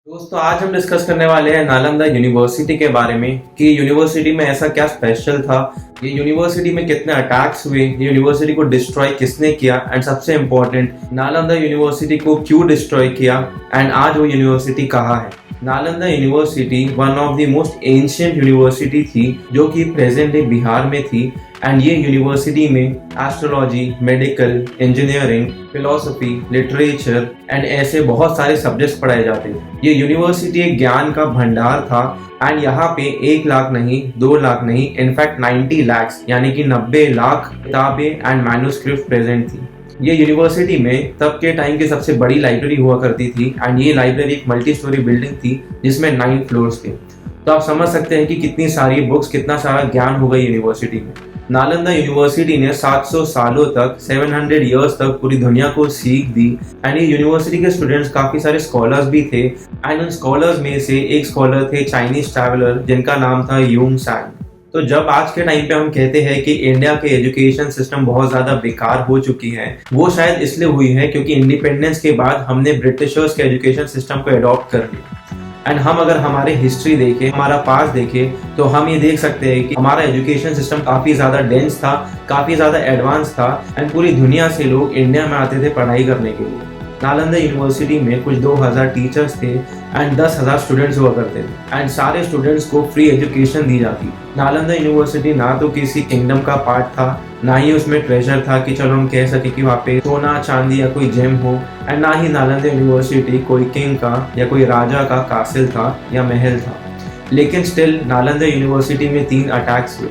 दोस्तों आज हम डिस्कस करने वाले हैं नालंदा यूनिवर्सिटी के बारे में कि यूनिवर्सिटी में ऐसा क्या स्पेशल था, ये यूनिवर्सिटी में कितने अटैक्स हुए, ये यूनिवर्सिटी को डिस्ट्रॉय किसने किया एंड सबसे इम्पोर्टेंट नालंदा यूनिवर्सिटी को क्यों डिस्ट्रॉय किया एंड आज वो यूनिवर्सिटी कहाँ है। Nalanda university one of the most ancient university थी जो कि प्रेजेंट डे बिहार में थी एंड ये यूनिवर्सिटी में astrology, medical, engineering, philosophy, literature and ऐसे बहुत सारे सब्जेक्ट्स पढ़ाए जाते थे। ये यूनिवर्सिटी एक ज्ञान का भंडार था एंड यहाँ पे 1 लाख नहीं, 2 लाख नहीं, इनफैक्ट 90 लाख यानी कि 90 लाख किताबें एंड मैन्युस्क्रिप्ट प्रेजेंट थी। ये यूनिवर्सिटी में तब के टाइम की सबसे बड़ी लाइब्रेरी हुआ करती थी एंड ये लाइब्रेरी एक मल्टी स्टोरी बिल्डिंग थी जिसमें 9 फ्लोर्स थे। तो आप समझ सकते हैं कि कितनी सारी बुक्स, कितना सारा ज्ञान होगा यूनिवर्सिटी में। नालंदा यूनिवर्सिटी ने 700 सालों तक 700 इयर्स तक पूरी दुनिया को सीख दी एंड ये यूनिवर्सिटी के स्टूडेंट्स काफी सारे स्कॉलर्स भी थे एंड उन स्कॉलर्स में से एक स्कॉलर थे चाइनीज ट्रैवलर जिनका नाम था यूंग सांग। तो जब आज के टाइम पे हम कहते हैं कि इंडिया के एजुकेशन सिस्टम बहुत ज्यादा बेकार हो चुकी है, वो शायद इसलिए हुई है क्योंकि इंडिपेंडेंस के बाद हमने ब्रिटिशर्स के एजुकेशन सिस्टम को अडॉप्ट कर लिया। एंड हम अगर हमारे हिस्ट्री देखें, हमारा पास देखें, तो हम ये देख सकते हैं कि हमारा एजुकेशन सिस्टम काफ़ी ज़्यादा डेंस था, काफ़ी ज़्यादा एडवांस था एंड पूरी दुनिया से लोग इंडिया में आते थे पढ़ाई करने के लिए। नालंदा यूनिवर्सिटी में कुछ 2000 टीचर्स थे एंड 10,000 स्टूडेंट्स हुआ करते थे एंड सारे स्टूडेंट्स को फ्री एजुकेशन दी जाती। नालंदा यूनिवर्सिटी ना तो किसी किंगडम का पार्ट था, ना ही उसमें ट्रेजर था कि चलो हम कह सके कि वहाँ पे सोना चांदी या कोई जेम हो, एंड ना ही नालंदा यूनिवर्सिटी कोई किंग का या कोई राजा का कासिल था या महल था। लेकिन स्टिल नालंदा यूनिवर्सिटी में 3 अटैक्स हुए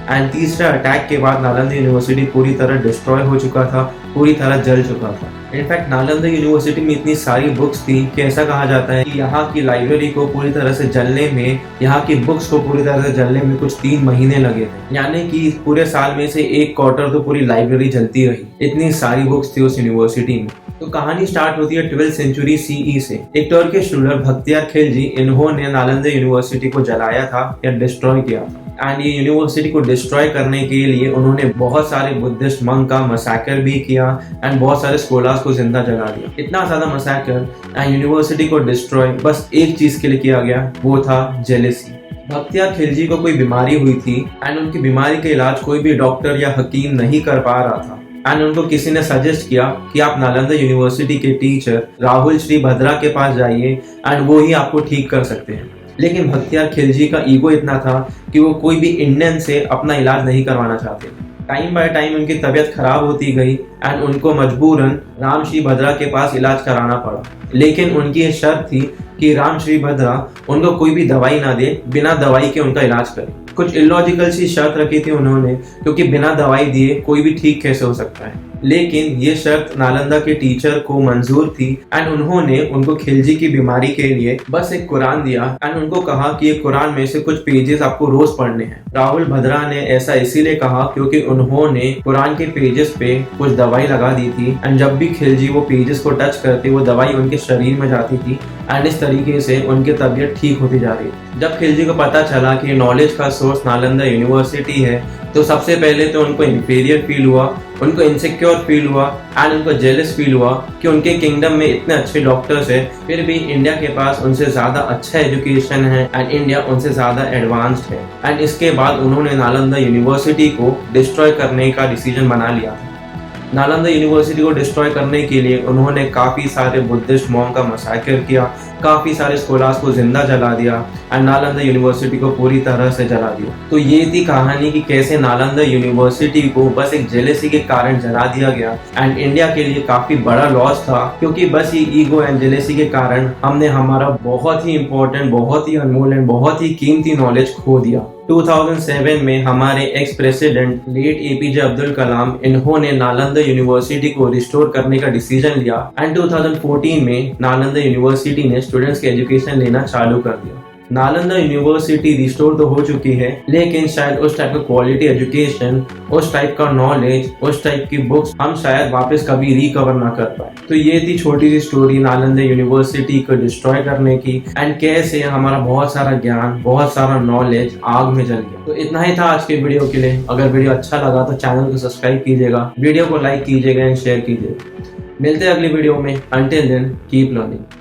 एंड तीसरे अटैक के बाद नालंदा यूनिवर्सिटी पूरी तरह डिस्ट्रॉय हो चुका था, पूरी तरह जल चुका था। इनफैक्ट नालंदा यूनिवर्सिटी में इतनी सारी बुक्स थी कि ऐसा कहा जाता है कि यहाँ की लाइब्रेरी को पूरी तरह से जलने में, यहाँ की बुक्स को पूरी तरह से जलने में कुछ 3 महीने लगे थे, यानी कि पूरे साल में से 1 क्वार्टर तो पूरी लाइब्रेरी जलती रही, इतनी सारी बुक्स थी उस यूनिवर्सिटी में। तो कहानी स्टार्ट होती है 12th सेंचुरी CE से। एक टर्किश रूलर बख्तियार खिलजी, इन्होंने नालंदा यूनिवर्सिटी को जलाया था या डिस्ट्रॉय किया था एंड ये यूनिवर्सिटी को डिस्ट्रॉय करने के लिए उन्होंने बहुत सारे बुद्धिस्ट मंक का मसैकर भी किया एंड बहुत सारे स्कॉलर्स को जिंदा जला दिया। इतना ज्यादा मसैकर एंड यूनिवर्सिटी को डिस्ट्रॉय बस एक चीज के लिए किया गया, वो था जेलेसी। बख्तियार खिलजी को कोई बीमारी हुई थी एंड उनकी बीमारी का इलाज कोई भी डॉक्टर या हकीम नहीं कर पा रहा था एंड उनको किसी ने सजेस्ट किया कि आप नालंदा यूनिवर्सिटी के टीचर राहुल श्रीभद्रा के पास जाइए एंड वो ही आपको ठीक कर सकते हैं। लेकिन बख्तियार खिलजी का ईगो इतना था कि वो कोई भी इंडियन से अपना इलाज नहीं करवाना चाहते। टाइम बाय टाइम उनकी तबीयत खराब होती गई एंड उनको मजबूरन राम श्रीभद्रा के पास इलाज कराना पड़ा। लेकिन उनकी ये शर्त थी कि राम श्रीभद्रा उनको कोई भी दवाई ना दे, बिना दवाई के उनका इलाज करे। कुछ इलॉजिकल सी शर्त रखी थी उन्होंने, क्योंकि बिना दवाई दिए कोई भी ठीक कैसे हो सकता है। लेकिन ये शर्त नालंदा के टीचर को मंजूर थी एंड उन्होंने उनको खिलजी की बीमारी के लिए बस एक कुरान दिया एंड उनको कहा कि ये कुरान में से कुछ पेजेस आपको रोज पढ़ने हैं। राहुल भद्रा ने ऐसा इसीलिए कहा क्योंकि उन्होंने कुरान के पेजेस पे कुछ दवाई लगा दी थी एंड जब भी खिलजी वो पेजेस को टच करते वो दवाई उनके शरीर में जाती थी एंड इस तरीके से उनकी तबीयत ठीक होती जा रही थी। जब खिलजी को पता चला कि नॉलेज का सोर्स नालंदा यूनिवर्सिटी है तो सबसे पहले तो उनको इंफीरियर फील हुआ, उनको इनसिक्योर फील हुआ एंड उनको जेलस फील हुआ कि उनके किंगडम में इतने अच्छे डॉक्टर्स हैं, फिर भी इंडिया के पास उनसे ज़्यादा अच्छा एजुकेशन है एंड इंडिया उनसे ज़्यादा एडवांस्ड है। एंड इसके बाद उन्होंने नालंदा यूनिवर्सिटी को डिस्ट्रॉय करने का डिसीजन बना लिया। नालंदा यूनिवर्सिटी को डिस्ट्रॉय करने के लिए उन्होंने काफ़ी सारे बुद्धिस्ट मॉन्क का मसैकर किया, काफ़ी सारे स्कॉलर्स को जिंदा जला दिया एंड नालंदा यूनिवर्सिटी को पूरी तरह से जला दिया। तो ये थी कहानी कि कैसे नालंदा यूनिवर्सिटी को बस एक जेलेसी के कारण जला दिया गया एंड इंडिया के लिए काफ़ी बड़ा लॉस था, क्योंकि बस ये ईगो एंड जेलेसी के कारण हमने हमारा बहुत ही इंपॉर्टेंट, बहुत ही अनमोल एंड बहुत ही कीमती नॉलेज खो दिया। 2007 में हमारे ex president late APJ Abdul Kalam, इन्होंने नालंदा यूनिवर्सिटी को रिस्टोर करने का डिसीजन लिया एंड 2014 में नालंदा यूनिवर्सिटी ने स्टूडेंट्स के एजुकेशन लेना चालू कर दिया। नालंदा यूनिवर्सिटी रिस्टोर तो हो चुकी है, लेकिन शायद उस टाइप का क्वालिटी एजुकेशन, उस टाइप का नॉलेज, उस टाइप की बुक्स हम शायद वापस कभी रिकवर ना कर पाए। तो ये थी छोटी सी स्टोरी नालंदा यूनिवर्सिटी को डिस्ट्रॉय करने की एंड कैसे हमारा बहुत सारा ज्ञान, बहुत सारा नॉलेज आग में जल गया। तो इतना ही था आज के वीडियो के लिए। अगर वीडियो अच्छा लगा तो चैनल को सब्सक्राइब कीजिएगा, वीडियो को लाइक कीजिएगा एंड शेयर कीजिएगा। मिलते हैं अगली वीडियो में। Until then keep learning.